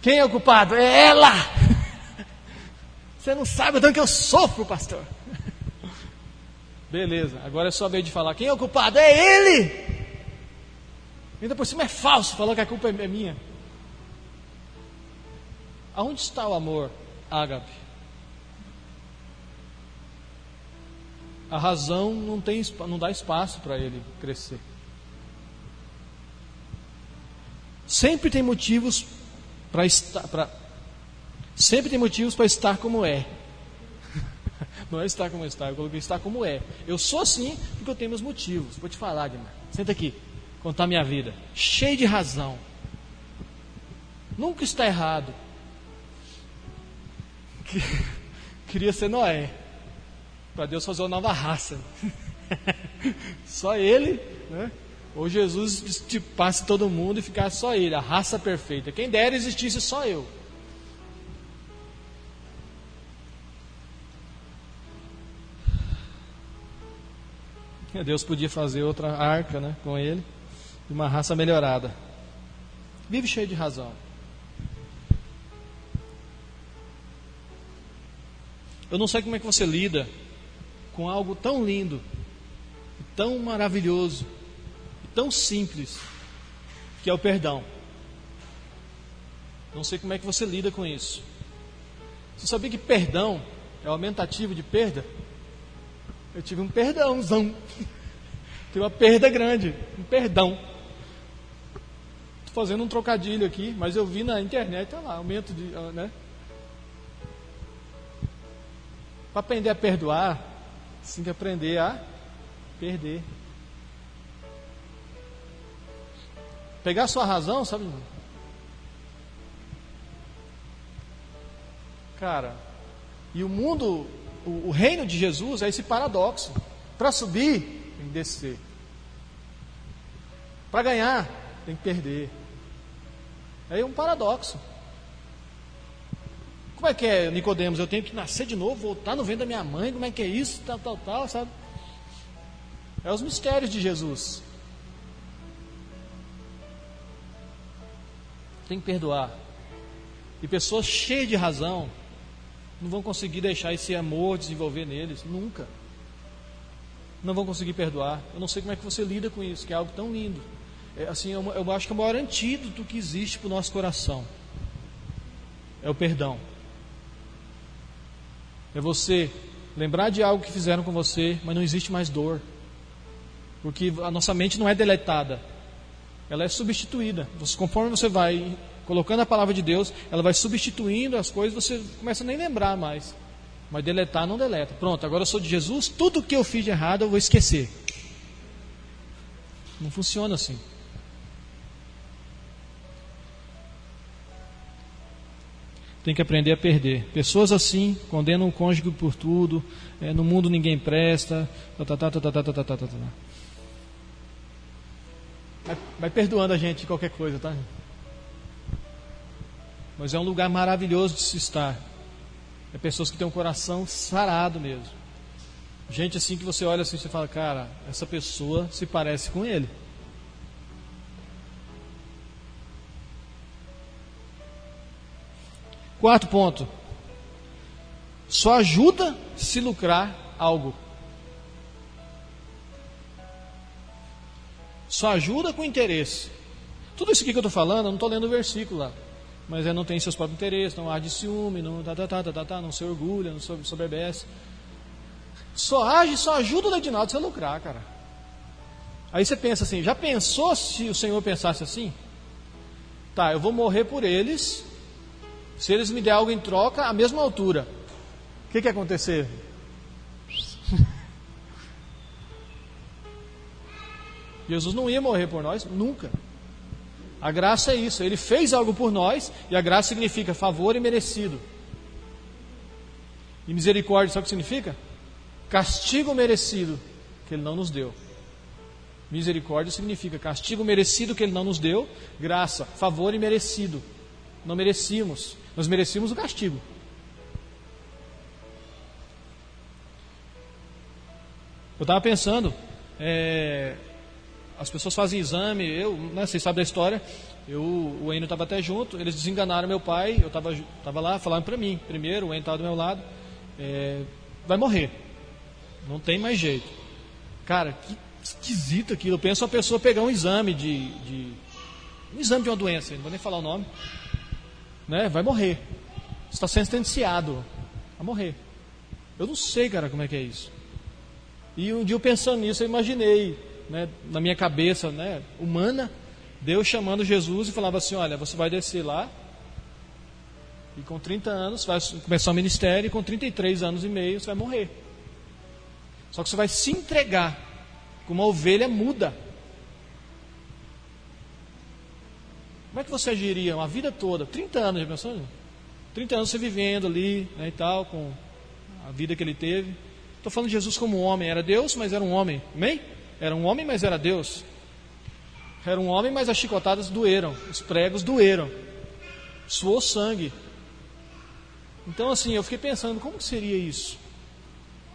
Quem é o culpado? É ela! Você não sabe o tanto que eu sofro, pastor. Beleza, agora é sua vez de falar. Quem é o culpado? É ele! Ainda por cima é falso, falou que a culpa é minha. Aonde está o amor, ágape? A razão não dá espaço para ele crescer. Sempre tem motivos para estar, sempre tem motivos para estar como é. Não é estar como está, eu coloquei estar como é. Eu sou assim porque eu tenho meus motivos. Vou te falar, Guilherme. Senta aqui, contar minha vida. Cheio de razão. Nunca está errado. Queria ser Noé, para Deus fazer uma nova raça. Só ele, né? Ou Jesus passe todo mundo e ficar só ele, a raça perfeita. Quem dera existisse só eu. Deus podia fazer outra arca, né, com ele, e uma raça melhorada. Vive cheio de razão. Eu não sei como é que você lida com algo tão lindo, tão maravilhoso, tão simples, que é o perdão. Não sei como é que você lida com isso. Você sabia que perdão é o aumentativo de perda? Eu tive um perdãozão. Tive uma perda grande, um perdão. Estou fazendo um trocadilho aqui, mas eu vi na internet, olha lá, aumento de, né? Para aprender a perdoar, você tem que aprender a perder. Pegar a sua razão, sabe? Cara, e o mundo, o reino de Jesus é esse paradoxo. Para subir, tem que descer. Para ganhar, tem que perder. É um paradoxo. Como é que é, Nicodemos? Eu tenho que nascer de novo, voltar no ventre da minha mãe, como é que é isso, tal, sabe? É os mistérios de Jesus. Tem que perdoar. E pessoas cheias de razão não vão conseguir deixar esse amor desenvolver neles, nunca. Não vão conseguir perdoar. Eu não sei como é que você lida com isso, que é algo tão lindo. Assim, eu acho que é o maior antídoto que existe para o nosso coração. É o perdão. É você lembrar de algo que fizeram com você, mas não existe mais dor. Porque a nossa mente não é deletada. Ela é substituída. Conforme você vai colocando a palavra de Deus, ela vai substituindo as coisas, você começa a nem lembrar mais. Mas deletar não deleta. Pronto, agora eu sou de Jesus, tudo que eu fiz de errado eu vou esquecer. Não funciona assim. Tem que aprender a perder. Pessoas assim condenam o cônjuge por tudo. No mundo ninguém presta. Vai perdoando a gente de qualquer coisa, tá? Mas é um lugar maravilhoso de se estar. É pessoas que têm um coração sarado mesmo. Gente assim que você olha assim e você fala, cara, essa pessoa se parece com ele. Quarto ponto. Só ajuda se lucrar algo. Só ajuda com interesse. Tudo isso aqui que eu estou falando, eu não estou lendo o versículo lá. Mas não tem seus próprios interesses, não há de ciúme, não não se orgulha, não se soberbece. Só ajuda o Edinaldo a lucrar, cara. Aí você pensa assim, já pensou se o Senhor pensasse assim? Tá, eu vou morrer por eles, se eles me derem algo em troca, a mesma altura. O que ia acontecer? Jesus não ia morrer por nós, nunca. A graça é isso, Ele fez algo por nós, e a graça significa favor e merecido. E misericórdia, sabe o que significa? Castigo merecido, que Ele não nos deu. Misericórdia significa castigo merecido que Ele não nos deu, graça, favor e merecido. Não merecíamos, nós merecíamos o castigo. Eu estava pensando, as pessoas fazem exame, vocês sabem da história, o Enio estava até junto, eles desenganaram meu pai, eu estava lá, falaram para mim, primeiro, o Enio estava do meu lado, vai morrer, não tem mais jeito. Cara, que esquisito aquilo. Eu penso uma pessoa pegar um exame um exame de uma doença, não vou nem falar o nome, né? Vai morrer, está sentenciado a morrer. Eu não sei, cara, como é que é isso. E um dia eu pensando nisso, eu imaginei, né, na minha cabeça, né, humana, Deus chamando Jesus e falava assim: olha, você vai descer lá e com 30 anos vai começar o ministério e com 33 anos e meio você vai morrer. Só que você vai se entregar como uma ovelha muda. Como é que você agiria uma vida toda? 30 anos, já pensou? 30 anos você vivendo ali, né, e tal, com a vida que ele teve. Estou falando de Jesus como um homem. Era Deus, mas era um homem. Amém? Era um homem, mas era Deus. Era um homem, mas as chicotadas doeram. Os pregos doeram. Suou sangue. Então assim, eu fiquei pensando, como que seria isso?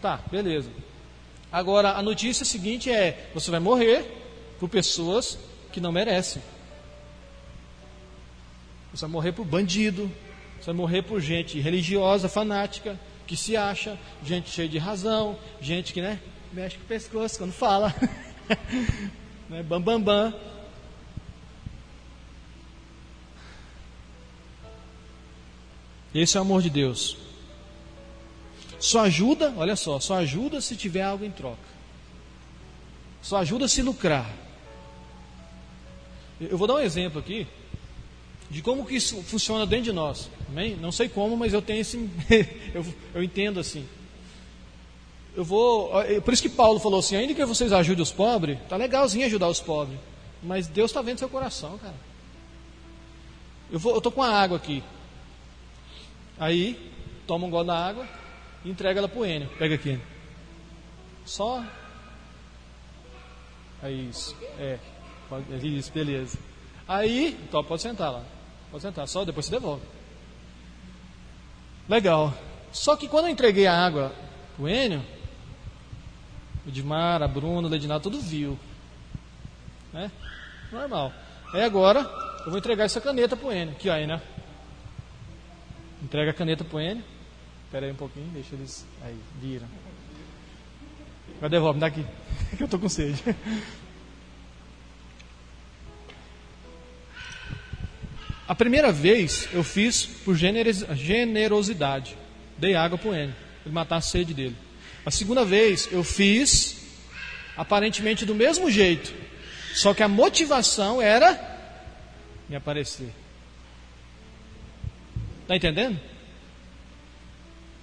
Tá, beleza. Agora, a notícia seguinte é: você vai morrer por pessoas que não merecem. Você vai morrer por bandido. Você vai morrer por gente religiosa, fanática, que se acha, gente cheia de razão, gente que, né, mexe com o pescoço quando fala. Né, bam, bam, bam. Esse é o amor de Deus. Só ajuda, olha só, só ajuda se tiver algo em troca. Só ajuda se lucrar. Eu vou dar um exemplo aqui de como que isso funciona dentro de nós. Amém? Não sei como, mas eu tenho esse eu entendo assim. Por isso que Paulo falou assim: ainda que vocês ajudem os pobres, tá legalzinho ajudar os pobres, mas Deus está vendo seu coração, cara. Eu tô com a água aqui. Aí, toma um gole da água e entrega ela pro Enio. Pega aqui, Enio. Só. Aí, isso. Isso, beleza. Aí, então pode sentar lá. Pode sentar, só depois você devolve. Legal. Só que quando eu entreguei a água pro Enio, o Edmar, a Bruna, o Ledinaldo, tudo viu. Né? Normal. Aí agora, eu vou entregar essa caneta pro Enio. Aqui, ó, aí, né? Entrega a caneta pro Enio. Espera aí um pouquinho, deixa eles. Aí, viram. Agora devolve, me dá aqui, que eu tô com sede. A primeira vez eu fiz por generosidade. Dei água pro Enio, para ele matar a sede dele. A segunda vez eu fiz aparentemente do mesmo jeito, só que a motivação era me aparecer. Está entendendo?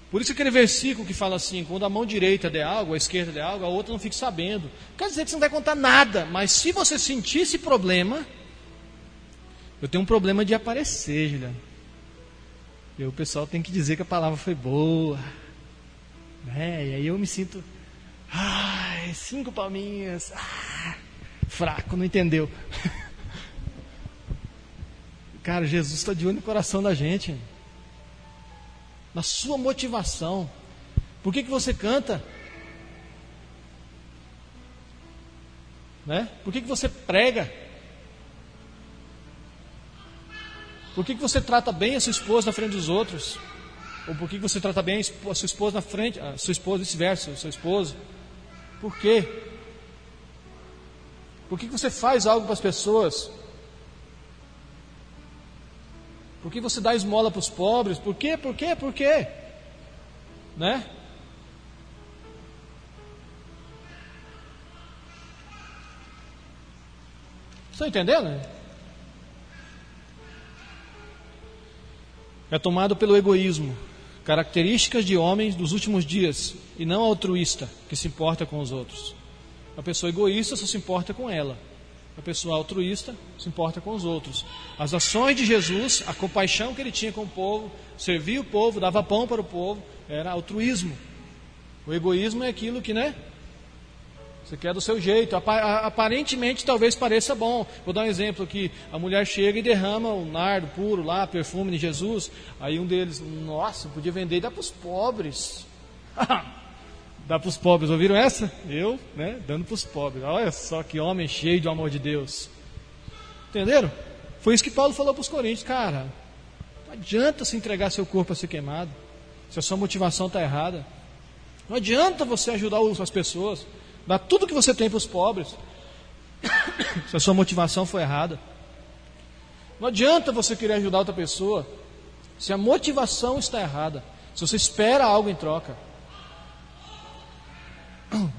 Por isso aquele versículo que fala assim: quando a mão direita der algo, a esquerda der algo, a outra não fique sabendo. Quer dizer que você não vai contar nada, mas se você sentir esse problema, eu tenho um problema de aparecer, Juliano. E o pessoal tem que dizer que a palavra foi boa, né? E aí eu me sinto, 5 palminhas, fraco, não entendeu. Cara, Jesus está de olho no coração da gente, na sua motivação. Por que você canta? Né? Por que você prega? Por que você trata bem a sua esposa na frente dos outros? Ou por que você trata bem a sua esposa na frente, a sua esposa vice-versa, o seu esposo? Por quê? Por que você faz algo para as pessoas? Por que você dá esmola para os pobres? Por quê? Por quê? Por quê? Né? Estão entendendo? É tomado pelo egoísmo, características de homens dos últimos dias, e não altruísta, que se importa com os outros. A pessoa egoísta só se importa com ela. A pessoa altruísta se importa com os outros. As ações de Jesus, a compaixão que ele tinha com o povo, servia o povo, dava pão para o povo, era altruísmo. O egoísmo é aquilo que, né? Você quer do seu jeito. Aparentemente talvez pareça bom. Vou dar um exemplo aqui. A mulher chega e derrama o nardo puro lá, perfume de Jesus. Aí um deles, nossa, podia vender e dar para os pobres. Dá para os pobres, ouviram essa? Eu, dando para os pobres. Olha só que homem cheio de amor de Deus. Entenderam? Foi isso que Paulo falou para os coríntios. Cara, não adianta se entregar seu corpo a ser queimado se a sua motivação está errada. Não adianta você ajudar as pessoas, dar tudo que você tem para os pobres se a sua motivação for errada. Não adianta você querer ajudar outra pessoa se a motivação está errada, se você espera algo em troca.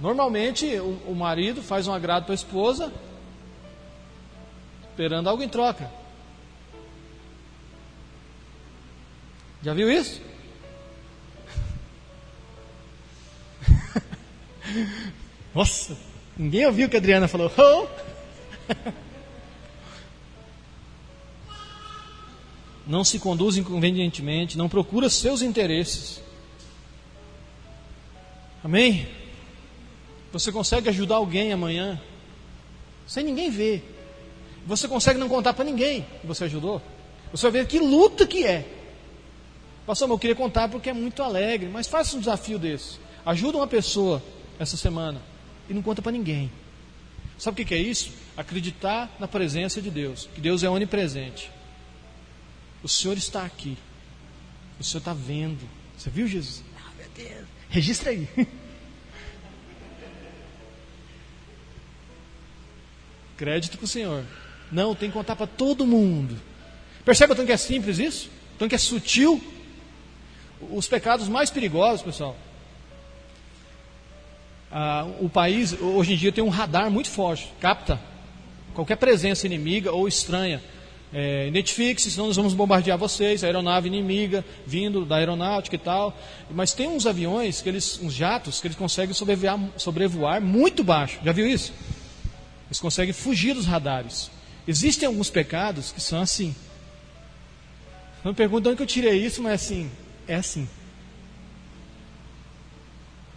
Normalmente o marido faz um agrado para a esposa esperando algo em troca. Já viu isso? Nossa, ninguém ouviu o que a Adriana falou. Oh! Não se conduz inconvenientemente, não procura seus interesses. Amém? Você consegue ajudar alguém amanhã sem ninguém ver. Você consegue não contar para ninguém que você ajudou. Você vai ver que luta que é. Pastor, eu queria contar porque é muito alegre, mas faça um desafio desse. Ajuda uma pessoa essa semana e não conta para ninguém. Sabe o que é isso? Acreditar na presença de Deus, que Deus é onipresente. O Senhor está aqui. O Senhor está vendo. Você viu, Jesus? Ah, meu Deus. Registra aí. Crédito para o Senhor. Não, tem que contar para todo mundo. Percebe o tanto que é simples isso? O tanto que é sutil? Os pecados mais perigosos, pessoal. O país, hoje em dia, tem um radar muito forte. Capta qualquer presença inimiga ou estranha. Identifique-se, senão nós vamos bombardear vocês. A aeronave inimiga vindo da aeronáutica e tal. Mas tem uns aviões, uns jatos, que eles conseguem sobrevoar muito baixo. Já viu isso? Eles conseguem fugir dos radares. Existem alguns pecados que são assim. Não me pergunto de onde que eu tirei isso, mas assim, é assim.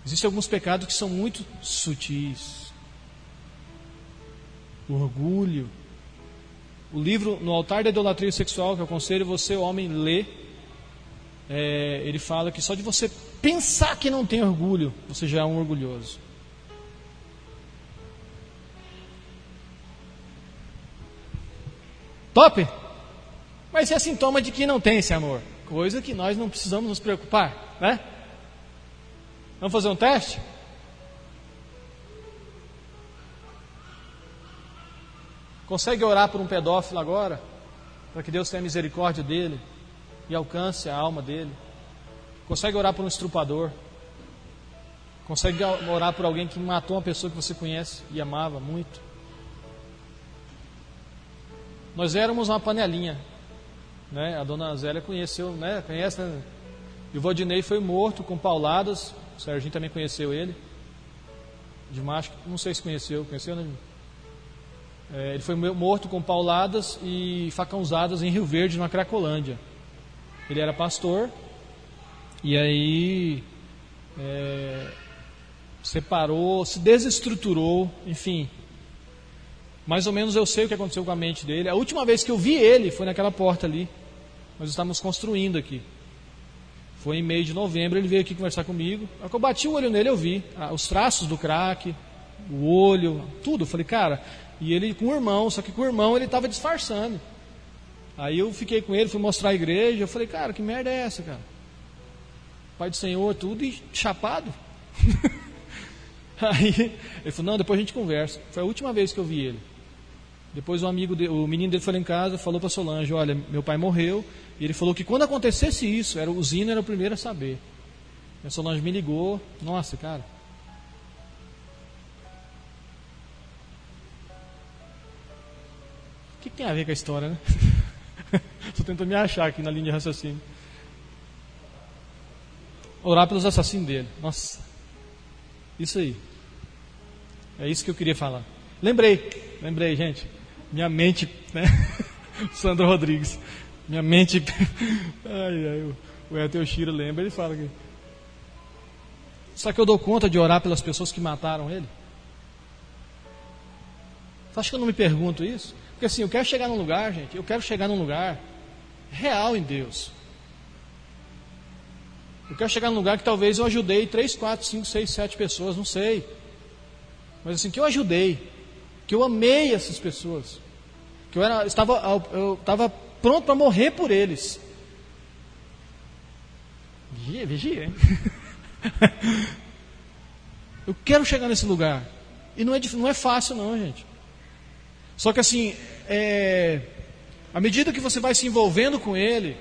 Existem alguns pecados que são muito sutis. O orgulho. O livro No Altar da Idolatria Sexual, que eu aconselho você, homem, ler. Ele fala que só de você pensar que não tem orgulho, você já é um orgulhoso. Top? Mas isso é sintoma de que não tem esse amor. Coisa que nós não precisamos nos preocupar, né? Vamos fazer um teste? Consegue orar por um pedófilo agora? Para que Deus tenha misericórdia dele e alcance a alma dele? Consegue orar por um estrupador? Consegue orar por alguém que matou uma pessoa que você conhece e amava muito? Nós éramos uma panelinha, né? A dona Zélia conheceu, né? Conhece, né? E o Valdinei foi morto com pauladas. O Serginho também conheceu ele. De macho, não sei se conheceu, né? Ele foi morto com pauladas e facãozadas em Rio Verde, na Cracolândia. Ele era pastor. E aí separou, se desestruturou, enfim. Mais ou menos eu sei o que aconteceu com a mente dele. A última vez que eu vi ele foi naquela porta ali. Nós estávamos construindo aqui. Foi em meio de novembro, ele veio aqui conversar comigo. Aí que eu bati o olho nele, eu vi os traços do crack, o olho, tudo. Eu falei, cara, e ele com o irmão, só que com o irmão ele estava disfarçando. Aí eu fiquei com ele, fui mostrar a igreja. Eu falei, cara, que merda é essa, cara? Pai do Senhor, tudo e chapado. Aí ele falou, não, depois a gente conversa. Foi a última vez que eu vi ele. Depois o menino dele foi lá em casa, falou para Solange, olha, meu pai morreu. E ele falou que quando acontecesse isso, o Zino era o primeiro a saber. E a Solange me ligou, nossa, cara. O que tem a ver com a história, né? Estou tentando me achar aqui na linha de raciocínio. Orar pelos assassinos dele. Nossa. Isso aí. É isso que eu queria falar. Lembrei, gente. Minha mente, né? Sandro Rodrigues. Minha mente. O Eteu Shiro lembra, ele fala que. Só que eu dou conta de orar pelas pessoas que mataram ele? Você acha que eu não me pergunto isso? Porque assim, eu quero chegar num lugar, gente, eu quero chegar num lugar real em Deus. Eu quero chegar num lugar que talvez eu ajudei 3, 4, 5, 6, 7 pessoas, não sei. Mas assim, que eu ajudei, que eu amei essas pessoas, que eu estava pronto para morrer por eles. Vigia, hein? Eu quero chegar nesse lugar. E não é fácil não, gente. Só que assim, à medida que você vai se envolvendo com ele,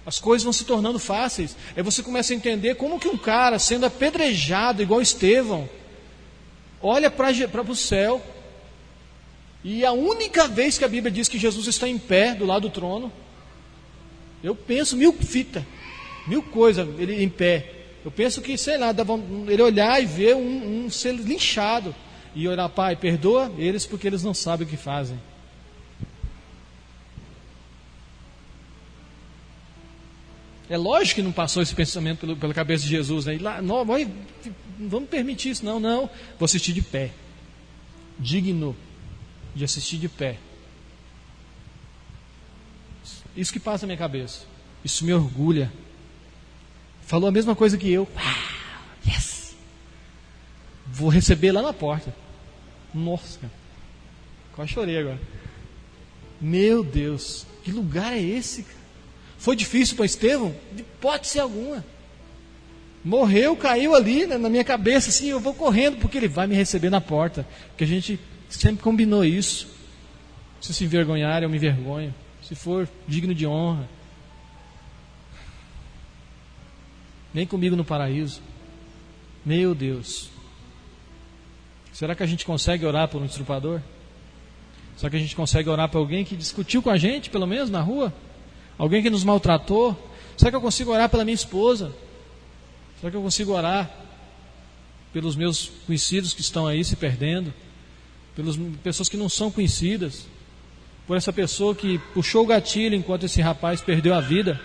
as coisas vão se tornando fáceis. Aí você começa a entender como que um cara, sendo apedrejado igual Estevão, olha para o céu, e a única vez que a Bíblia diz que Jesus está em pé do lado do trono, eu penso mil coisas, ele em pé. Eu penso que, sei lá, ele olhar e ver um ser linchado, e orar: Pai, perdoa eles porque eles não sabem o que fazem. É lógico que não passou esse pensamento pela cabeça de Jesus, né? Não vamos permitir isso, não. Vou assistir de pé, digno de assistir de pé. Isso que passa na minha cabeça, isso me orgulha. Falou a mesma coisa que eu. Yes! Vou receber lá na porta. Nossa, cara. Quase chorei agora. Meu Deus, que lugar é esse, cara? Foi difícil para Estevão? De hipótese alguma. Morreu, caiu ali na minha cabeça, assim, eu vou correndo porque ele vai me receber na porta. Porque a gente sempre combinou isso. Se envergonhar, eu me envergonho. Se for digno de honra. Vem comigo no paraíso. Meu Deus. Será que a gente consegue orar por um estrupador? Será que a gente consegue orar para alguém que discutiu com a gente, pelo menos na rua? Alguém que nos maltratou? Será que eu consigo orar pela minha esposa? Será que eu consigo orar pelos meus conhecidos que estão aí se perdendo? Pelas pessoas que não são conhecidas? Por essa pessoa que puxou o gatilho enquanto esse rapaz perdeu a vida?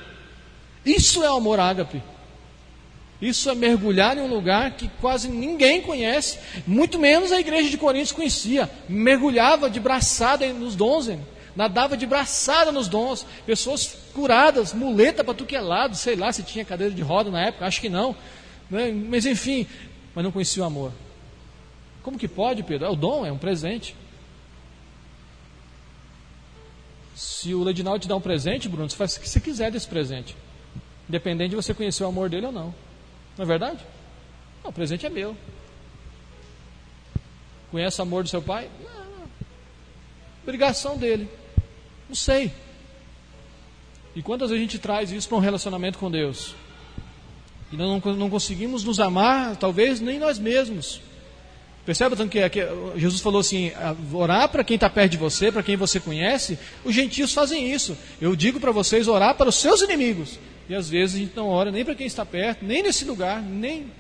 Isso é amor ágape. Isso é mergulhar em um lugar que quase ninguém conhece, muito menos a igreja de Coríntios conhecia. Mergulhava de braçada nos dons, nadava de braçada nos dons. Pessoas curadas, muleta para tu que é lado, sei lá se tinha cadeira de roda na época, acho que não, né? Mas enfim, mas não conhecia o amor. Como que pode, Pedro? É o dom, é um presente. Se o Ledinaldo te dá um presente, Bruno, você faz o que você quiser desse presente, independente de você conhecer o amor dele ou não. Não é verdade? Não, o presente é meu. Conhece o amor do seu pai? Não. Obrigação dele. Não sei. E quantas vezes a gente traz isso para um relacionamento com Deus? E nós não conseguimos nos amar, talvez nem nós mesmos. Percebe tanto que Jesus falou assim: orar para quem está perto de você, para quem você conhece. Os gentios fazem isso. Eu digo para vocês orar para os seus inimigos. E às vezes a gente não ora nem para quem está perto, nem nesse lugar, nem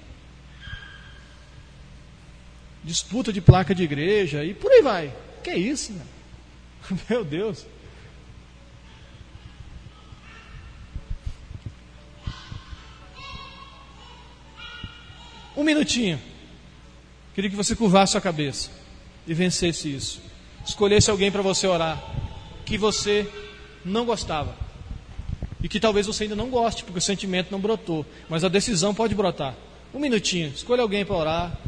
disputa de placa de igreja e por aí vai. Que é isso, né? Meu Deus. Um minutinho. Queria que você curvasse sua cabeça e vencesse isso. Escolhesse alguém para você orar que você não gostava. E que talvez você ainda não goste, porque o sentimento não brotou. Mas a decisão pode brotar. Um minutinho, escolha alguém para orar.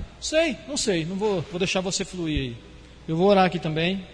Não sei, não vou deixar você fluir aí. Eu vou orar aqui também.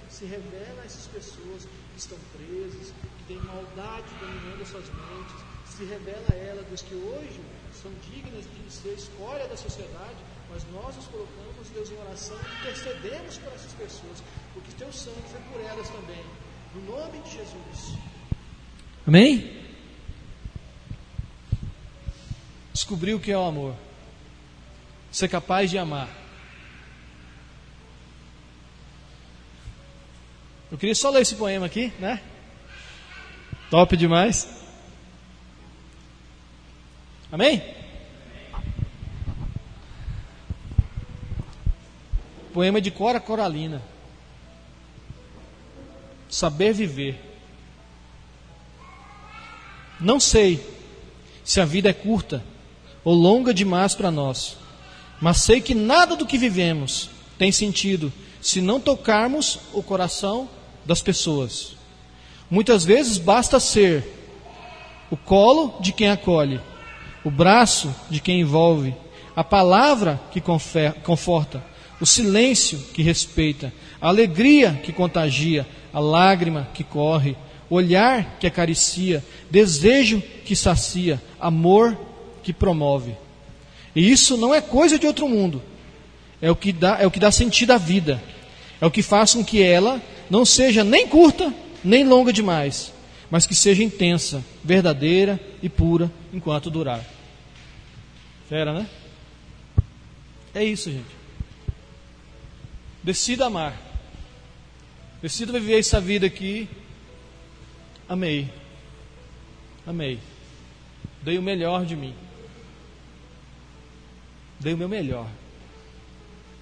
Se revela a essas pessoas que estão presas, que têm maldade dominando as suas mentes, se revela a elas, Deus, que hoje são dignas de ser escolha da sociedade, mas nós nos colocamos, Deus, em oração e intercedemos por essas pessoas, porque teu sangue foi por elas também, no nome de Jesus. Amém? Descobrir o que é o amor, ser capaz de amar. Eu queria só ler esse poema aqui, né? Top demais. Amém? Poema de Cora Coralina. Saber viver. Não sei se a vida é curta ou longa demais para nós, mas sei que nada do que vivemos tem sentido se não tocarmos o coração das pessoas. Muitas vezes basta ser o colo de quem acolhe, o braço de quem envolve, a palavra que conforta, o silêncio que respeita, a alegria que contagia, a lágrima que corre, o olhar que acaricia, desejo que sacia, amor que promove. E isso não é coisa de outro mundo. É o que dá sentido à vida. É o que faz com que ela não seja nem curta, nem longa demais, mas que seja intensa, verdadeira e pura enquanto durar. Fera, né? É isso, gente. Decida amar. Decida viver essa vida aqui. Amei. Amei. Dei o melhor de mim. Dei o meu melhor.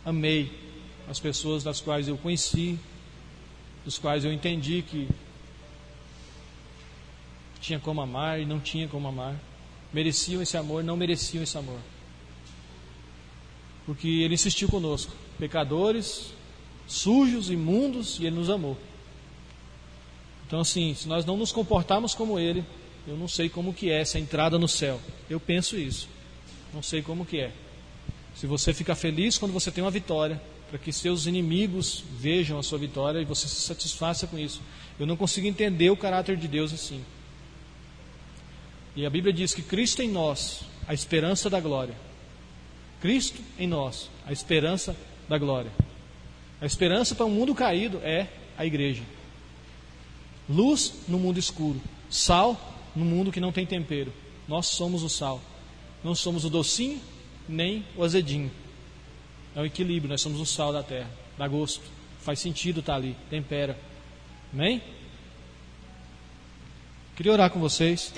Amei as pessoas das quais eu conheci, dos quais eu entendi que tinha como amar e não tinha como amar. Mereciam esse amor, não mereciam esse amor. Porque Ele insistiu conosco, pecadores, sujos, imundos, e Ele nos amou. Então assim, se nós não nos comportarmos como Ele, eu não sei como que é essa entrada no céu. Eu penso isso. Não sei como que é. Se você fica feliz quando você tem uma vitória, para que seus inimigos vejam a sua vitória e você se satisfaça com isso. Eu não consigo entender o caráter de Deus assim. E a Bíblia diz que Cristo em nós, a esperança da glória. Cristo em nós, a esperança da glória. A esperança para um mundo caído é a igreja. Luz no mundo escuro, sal no mundo que não tem tempero. Nós somos o sal. Não somos o docinho, nem o azedinho. É um equilíbrio, nós somos o sal da terra. Dá gosto, faz sentido estar ali, tempera. Amém? Queria orar com vocês.